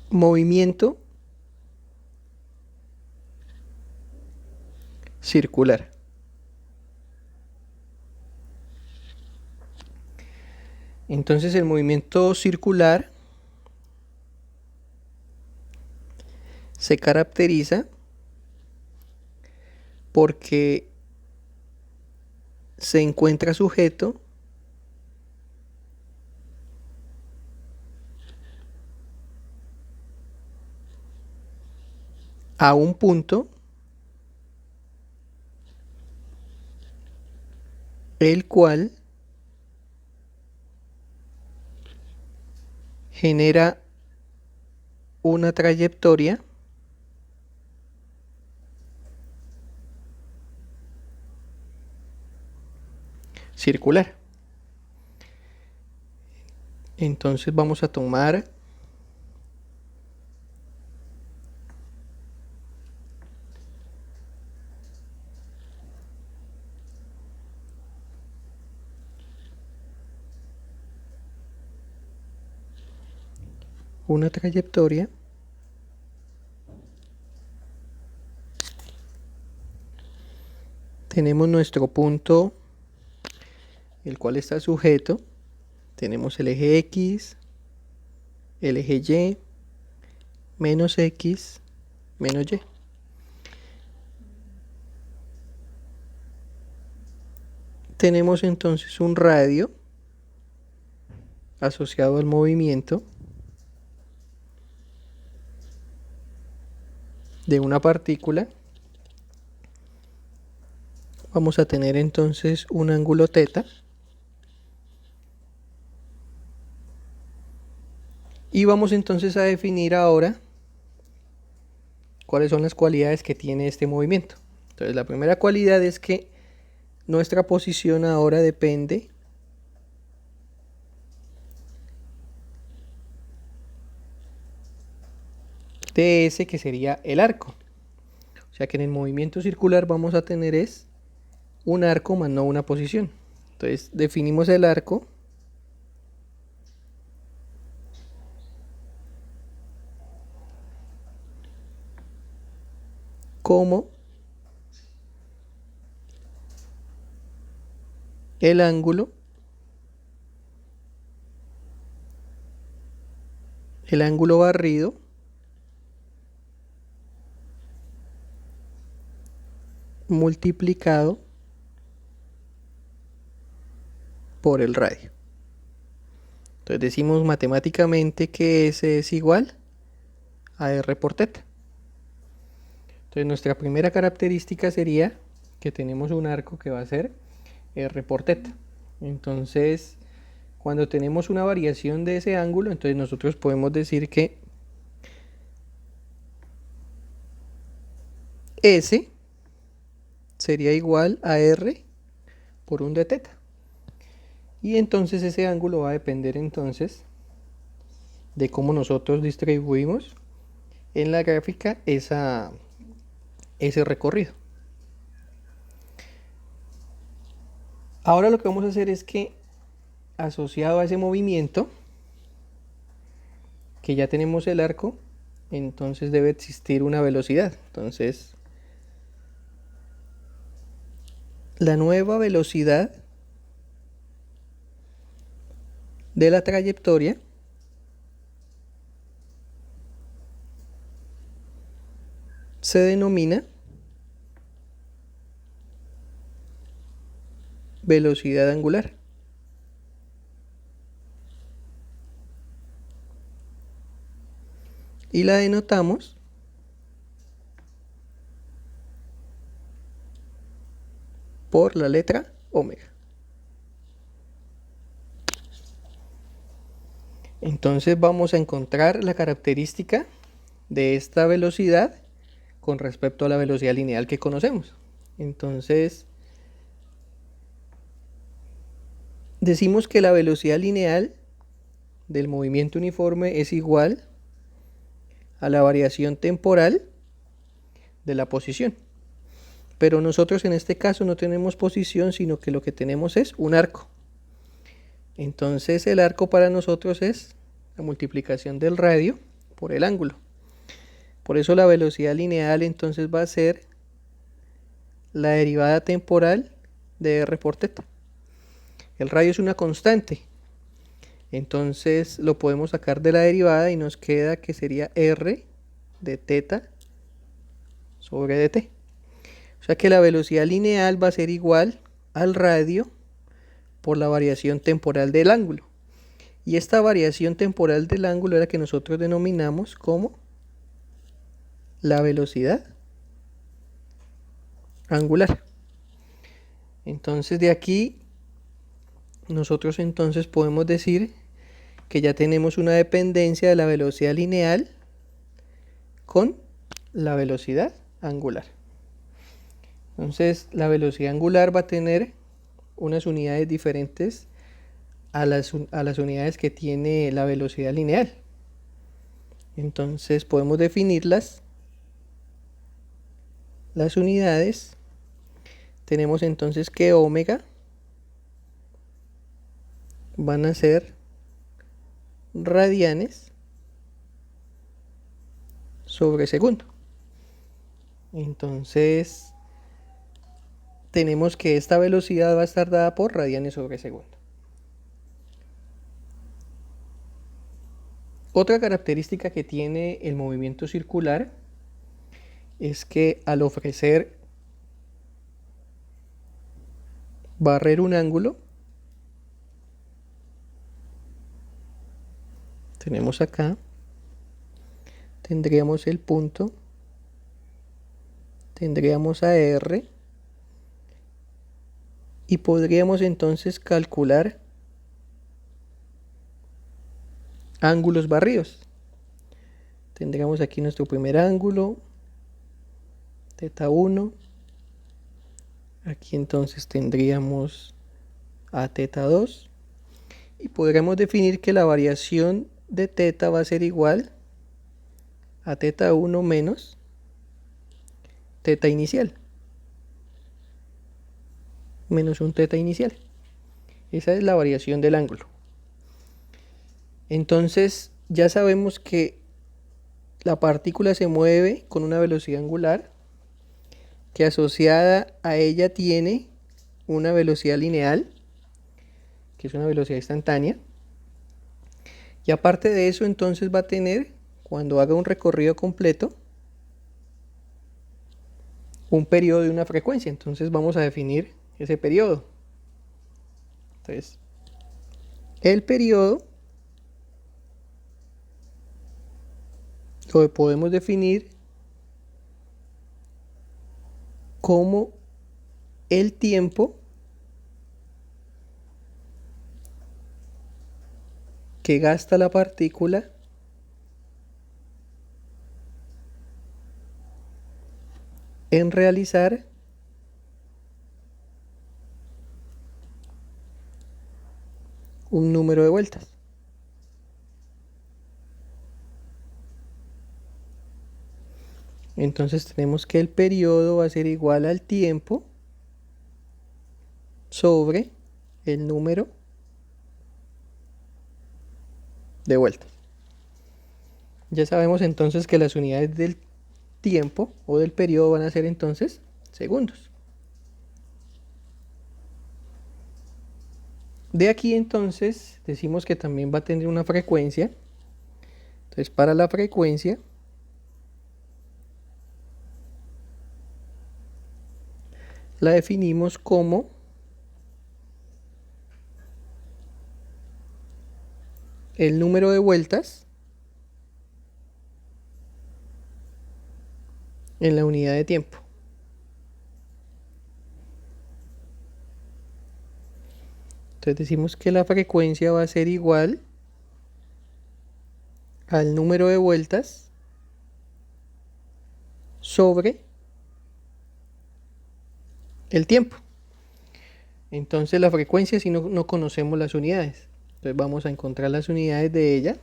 movimiento circular. Entonces el movimiento circular se caracteriza porque se encuentra sujeto a un punto el cual genera una trayectoria circular. Entonces vamos a tomar una trayectoria tenemos nuestro punto, el cual está sujeto. Tenemos el eje X, el eje Y, menos X, menos Y. Tenemos entonces un radio asociado al movimiento de una partícula. Vamos a tener entonces un ángulo θ. Y vamos entonces a definir ahora cuáles son las cualidades que tiene este movimiento. Entonces la primera cualidad es que nuestra posición ahora depende de ese que sería el arco. O sea que en el movimiento circular vamos a tener es un arco más no una posición. Entonces definimos el arco como el ángulo barrido multiplicado por el radio. Entonces decimos matemáticamente que S es igual a R por θ. Entonces nuestra primera característica sería que tenemos un arco que va a ser R por θ. Entonces cuando tenemos una variación de ese ángulo, entonces nosotros podemos decir que S sería igual a R por 1 de θ. Y entonces ese ángulo va a depender entonces de cómo nosotros distribuimos en la gráfica ese recorrido. Ahora lo que vamos a hacer es que asociado a ese movimiento, que ya tenemos el arco, entonces debe existir una velocidad. Entonces la nueva velocidad de la trayectoria se denomina velocidad angular. Y la denotamos por la letra omega. Entonces vamos a encontrar la característica de esta velocidad con respecto a la velocidad lineal que conocemos. Entonces decimos que la velocidad lineal del movimiento uniforme es igual a la variación temporal de la posición. Pero nosotros en este caso no tenemos posición, sino que lo que tenemos es un arco. Entonces el arco para nosotros es la multiplicación del radio por el ángulo. Por eso la velocidad lineal entonces va a ser la derivada temporal de r por teta. El radio es una constante, entonces lo podemos sacar de la derivada y nos queda que sería r de teta sobre dt. O sea que la velocidad lineal va a ser igual al radio por la variación temporal del ángulo. Y esta variación temporal del ángulo es la que nosotros denominamos como la velocidad angular. Entonces de aquí nosotros entonces podemos decir que ya tenemos una dependencia de la velocidad lineal con la velocidad angular. Entonces la velocidad angular va a tener unas unidades diferentes a las unidades que tiene la velocidad lineal. Entonces podemos definirlas. Las unidades, tenemos entonces que omega van a ser radianes sobre segundo. Entonces tenemos que esta velocidad va a estar dada por radianes sobre segundo. Otra característica que tiene el movimiento circular es que al ofrecer barrer un ángulo, tenemos acá, tendríamos el punto, tendríamos a R y podríamos entonces calcular ángulos barridos. Tendríamos aquí nuestro primer ángulo, θ1. Aquí entonces tendríamos a θ2. Y podríamos definir que la variación de θ va a ser igual a θ1 menos θ inicial. Menos un θ inicial. Esa es la variación del ángulo. Entonces ya sabemos que la partícula se mueve con una velocidad angular que asociada a ella tiene una velocidad lineal, que es una velocidad instantánea. Y aparte de eso, entonces va a tener, cuando haga un recorrido completo, un periodo y una frecuencia. Entonces vamos a definir ese periodo. Entonces, el periodo lo podemos definir como el tiempo que gasta la partícula en realizar un número de vueltas. Entonces tenemos que el periodo va a ser igual al tiempo sobre el número de vueltas. Ya sabemos entonces que las unidades del tiempo o del periodo van a ser entonces segundos. De aquí entonces decimos que también va a tener una frecuencia. Entonces para la frecuencia la definimos como el número de vueltas en la unidad de tiempo. Entonces decimos que la frecuencia va a ser igual al número de vueltas sobre el tiempo. Entonces la frecuencia si no conocemos las unidades. Entonces vamos a encontrar las unidades de ella.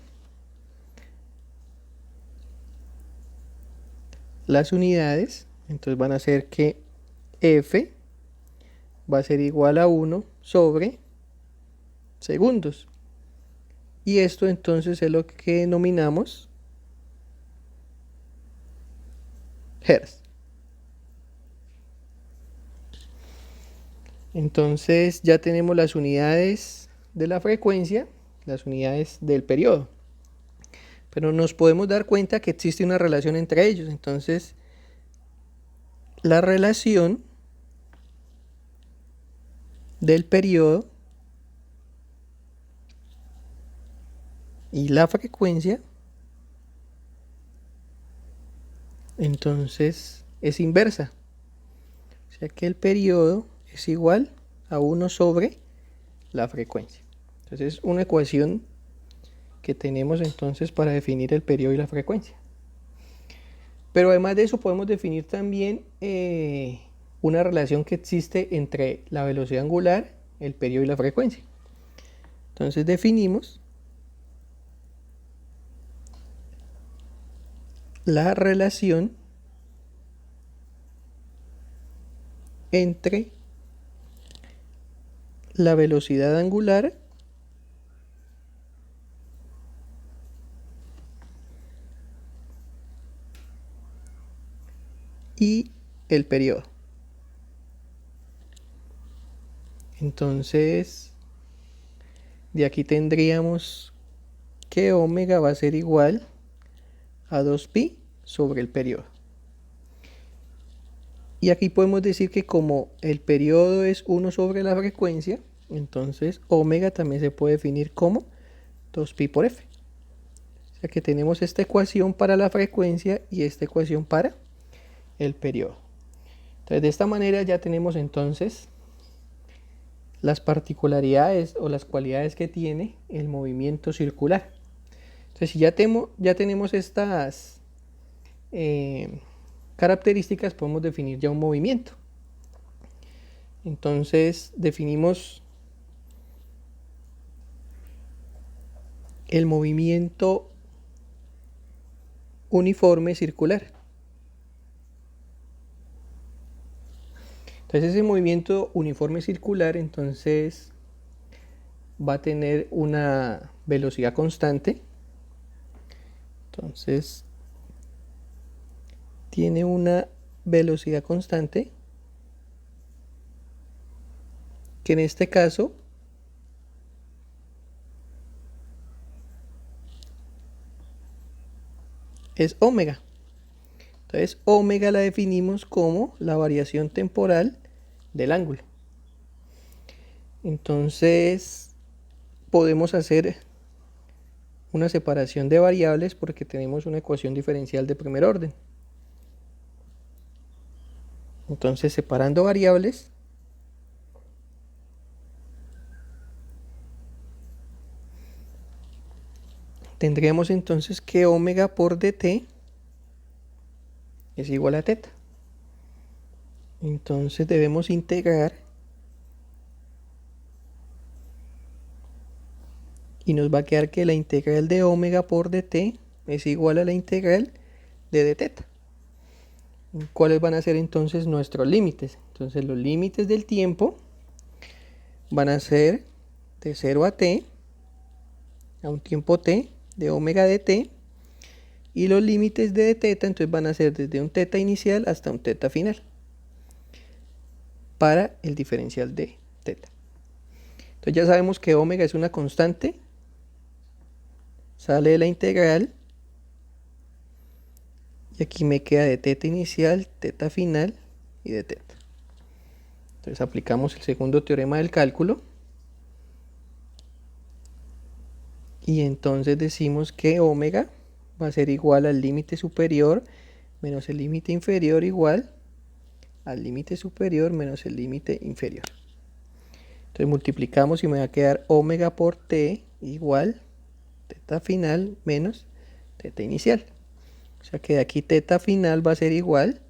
Las unidades, entonces van a ser que F va a ser igual a 1 sobre segundos. Y esto entonces es lo que denominamos Hz. Entonces ya tenemos las unidades de la frecuencia, las unidades del periodo. Pero nos podemos dar cuenta que existe una relación entre ellos. Entonces, la relación del periodo y la frecuencia, entonces es inversa. O sea que el periodo es igual a 1 sobre la frecuencia. Entonces es una ecuación que tenemos entonces para definir el periodo y la frecuencia. Pero además de eso podemos definir también una relación que existe entre la velocidad angular, el periodo y la frecuencia. Entonces definimos la relación entre la velocidad angular y el periodo. Entonces, de aquí tendríamos que omega va a ser igual a 2pi sobre el periodo. Y aquí podemos decir que como el periodo es 1 sobre la frecuencia, entonces omega también se puede definir como 2pi por f. O sea que tenemos esta ecuación para la frecuencia y esta ecuación para el periodo. Entonces de esta manera ya tenemos entonces las particularidades o las cualidades que tiene el movimiento circular. Entonces si ya tenemos estas características, podemos definir ya un movimiento. Entonces definimos el movimiento uniforme circular. Entonces ese movimiento uniforme circular entonces va a tener una velocidad constante. Entonces tiene una velocidad constante que en este caso es omega. Entonces omega la definimos como la variación temporal del ángulo. Entonces podemos hacer una separación de variables porque tenemos una ecuación diferencial de primer orden. Entonces separando variables, tendríamos entonces que omega por dt es igual a teta. Entonces debemos integrar y nos va a quedar que la integral de omega por dt es igual a la integral de d teta. ¿Cuáles van a ser entonces nuestros límites? Entonces los límites del tiempo van a ser de 0 a t, a un tiempo t, de omega dt, y los límites de d teta entonces van a ser desde un teta inicial hasta un teta final para el diferencial de teta. Entonces ya sabemos que omega es una constante, sale de la integral, y aquí me queda de teta inicial, teta final y de teta. Entonces aplicamos el segundo teorema del cálculo y entonces decimos que omega va a ser igual al límite superior menos el límite inferior igual al límite superior menos el límite inferior. Entonces multiplicamos y me va a quedar omega por t igual teta final menos teta inicial. O sea que de aquí teta final va a ser igual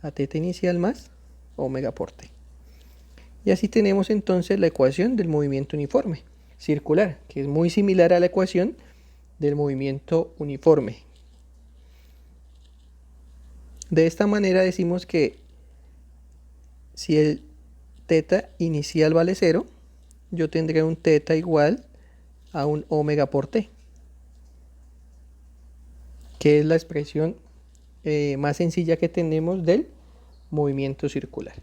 a teta inicial más omega por t. Y así tenemos entonces la ecuación del movimiento uniforme circular, que es muy similar a la ecuación del movimiento uniforme. De esta manera decimos que si el teta inicial vale 0, yo tendré un teta igual a un omega por t, que es la expresión más sencilla que tenemos del movimiento circular.